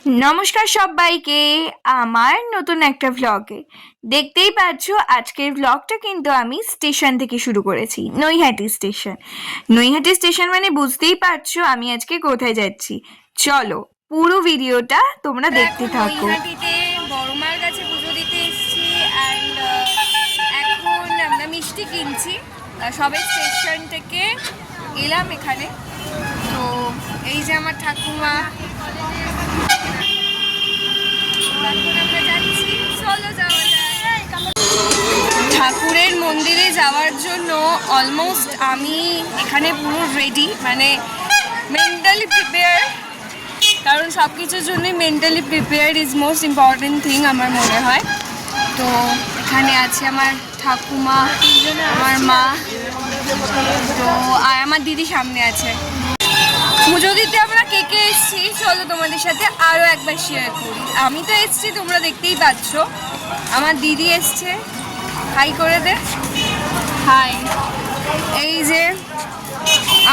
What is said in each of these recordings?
নমস্কার সবাইকে আমার নতুন একটা ভ্লগে। দেখতেই পাচ্ছ আজকের ভ্লগটা কিন্তু আমি স্টেশন থেকে শুরু করেছি, নৈহাটি স্টেশন। নৈহাটি স্টেশন মানে বুঝতেই পারছো আমি আজকে কোথায় যাচ্ছি। চলো পুরো ভিডিওটা তোমরা দেখতে থাকো। নৈহাটিতে বড়মার কাছে পুজো দিতে এসেছি অ্যান্ড এখন আমরা মিষ্টি কিনছি। সবে স্টেশন থেকে এলাম এখানে। তো এই যে আমার ঠাকুমা, ঠাকুরের মন্দিরে যাওয়ার জন্য অলমোস্ট আমি এখানে পুরো রেডি, মানে মেন্টালি প্রিপেয়ার, কারণ সব কিছুর জন্যই mentally prepare is most important thing আমার মনে হয়। তো এখানে আছে আমার ঠাকুমা, আমার মা, তো আর আমার দিদি সামনে আছে। পুজো দিতে আমরা কে কে এসছি চলো তোমাদের সাথে আরও একবার শেয়ার করি। আমি তো এসছি, তোমরা দেখতেই পাচ্ছ। আমার দিদি এসছে, হাই করে দে, হাই। এই যে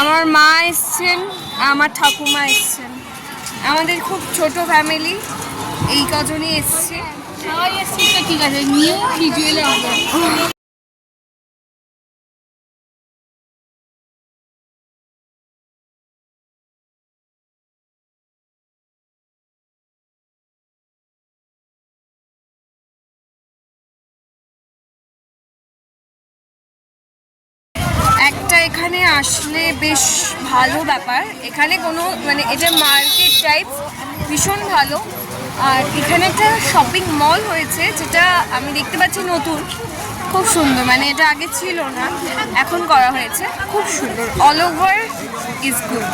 আমার মা এসছেন, আমার ঠাকুমা এসছেন। আমাদের খুব ছোট ফ্যামিলি, এই কজনই এসছে। সবাই এসছি তো ঠিক আছে, নিউ ভিজুয়ালে একটা এখানে আসলে বেশ ভালো ব্যাপার, এখানে কোনো মানে এটা মার্কেট টাইপ, ভীষণ ভালো। আর এখানে একটা শপিং মল হয়েছে, যেটা আমি দেখতে পাচ্ছি নতুন, খুব সুন্দর। মানে এটা আগে ছিল না, এখন করা হয়েছে, খুব সুন্দর। All over is good.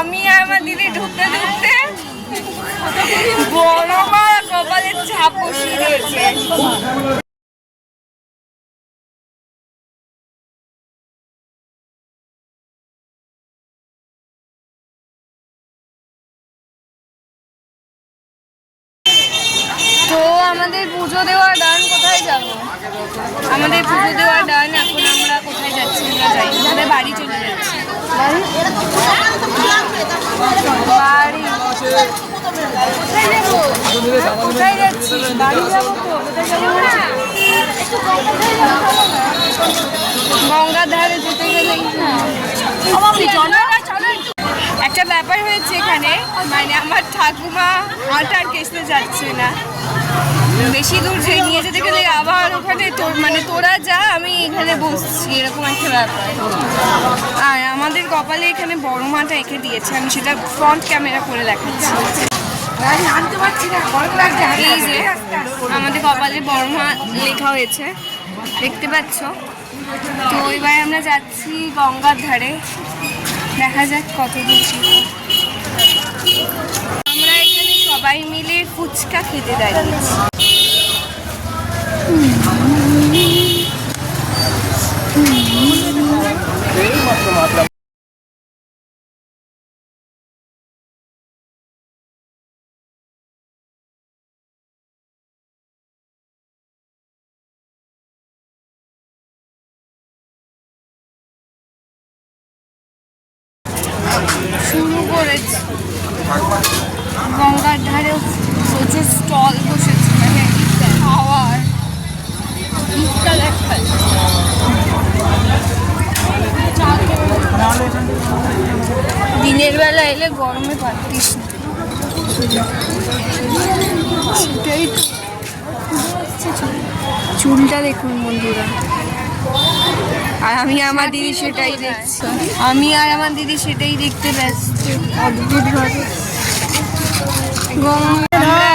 আমি আর আমার দিদি ঢুকতে ঢুকতে বড় মা কপালে ছাপ বসিয়ে দিয়েছে। তো আমাদের পুজো দেওয়া ডান, কোথায় যাব? আমাদের পুজো দেওয়া ডান, এখন আমরা কোথায় যাচ্ছি আমরা যাই, আমাদের বাড়ি চলে যাচ্ছি। বাড়ি কোথায় যাচ্ছি? বাড়ি যাবো তো, গঙ্গার ধারে যেতে গেলেই একটা ব্যাপার হয়েছে এখানে, মানে আমার ঠাকুমা আর কেসতে যাচ্ছে না। বেশি দূর যে নিয়ে যেতে গেলে আবার ওখানে মানে তোরা যা, আমি এখানে বসছি, এরকম একটা ব্যাপার। আর আমাদের কপালে এখানে বড় মাটা এঁকে দিয়েছে, আমি সেটা ফ্রন্ট ক্যামেরা করে দেখাচ্ছি। এই যে আমাদের কপালে বড় মা লেখা হয়েছে, দেখতে পাচ্ছ। তো এবার আমরা যাচ্ছি গঙ্গার ধারে, দেখা যাক কত দূর। আমরা এখানে সবাই মিলে ফুচকা খেতে দাঁড়িয়েছি। শুরু করেছি, গঙ্গার ধারে প্রচুর স্টল বসেছে, মানে খাওয়ার। দিনের বেলা এলে গরমে পারতিস না, সেটাই। চুলটা দেখুন বন্ধুরা, আর আমি আমার দিদি সেটাই দেখছি, আমি আর আমার দিদি সেটাই দেখতে ব্যস্ত। অদ্ভুতভাবে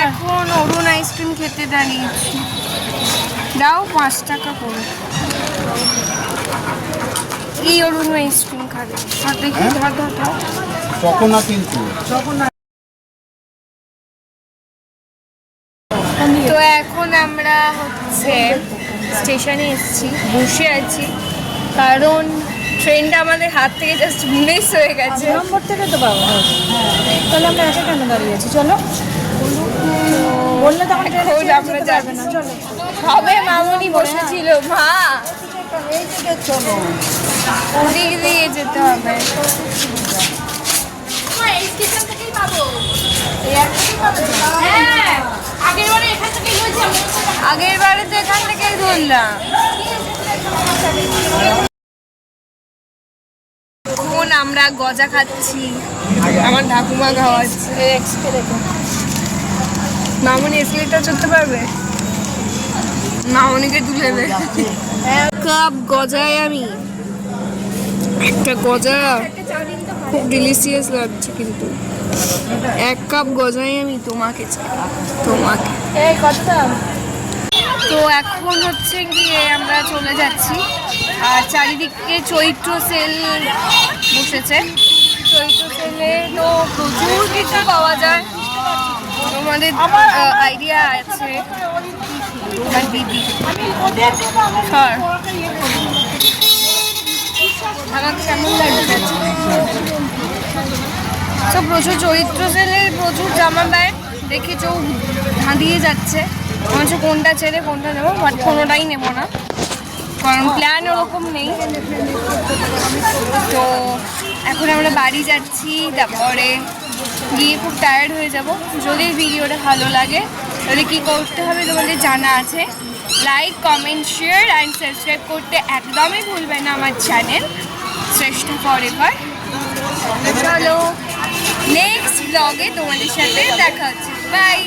এখন অরুণ আইসক্রিম খেতে দাঁড়িয়েছি, দাও 5 টাকা করে। এই অরুণ আইসক্রিম খাবে, আর দেখি ধর ধর ধর তখন না, কিন্তু তো এখন আমরা হচ্ছে স্টেশনে এসেছি, বসে আছি, কারণ ট্রেনটা আমাদের হাত থেকে জাস্ট মিস হয়ে গেছে। নম্বর থেকে তো পাবো, তাহলে আমরা এসে কেন দাঁড়িয়ে আছি? চলো। তো বললে তখন খোঁজ আমরা যাবে না। সবে মামনি বসেছিল মা, এই দিকে চলো। ওদিক দিয়ে যেতে হবে। আগের বারে তো এখান থেকেই ধরলাম। এখন আমরা গজা খাচ্ছি, আমার ঠাকুমা খাওয়াচ্ছে। মামনি এসলেটা চড়তে পারবে? মামনিকে তুলে দে। এক কাপ গজায় আমি, একটা গজা খুব ডিলিশিয়াস লাগছে, কিন্তু এক কাপ গজাই আমি তোমাকে চাই, তোমাকে। তো এখন হচ্ছে গিয়ে আমরা চলে যাচ্ছি, আর চারিদিকে চৈত্র সেল বসেছে। চৈত্র সেলে তো প্রচুর কিছু পাওয়া যায়, তোমাদের আইডিয়া আছে? তোমার দিদি স্যার আমাকে কেমন লাগছে? তো প্রচুর চরিত্র সেলের প্রচুর জামা প্যান্ট দেখে চোখ ধাঁধিয়ে যাচ্ছে। আমার কোনটা ছেড়ে কোনটা নেবো, বাট কোনোটাই নেবো না, কারণ প্ল্যান ওরকম নেই। তো এখন আমরা বাড়ি যাচ্ছি, তারপরে গিয়ে খুব টায়ার্ড হয়ে যাব। যদি ভিডিওটা ভালো লাগে তাহলে কী করতে হবে তোমাদের জানা আছে। Like, comment, share and subscribe করতে একদমই ভুলবে না আমার চ্যানেল শ্রেষ্ঠা ফরএভার। চলো নেক্সট ব্লগে তোমাদের সাথে দেখা হচ্ছে, বাই।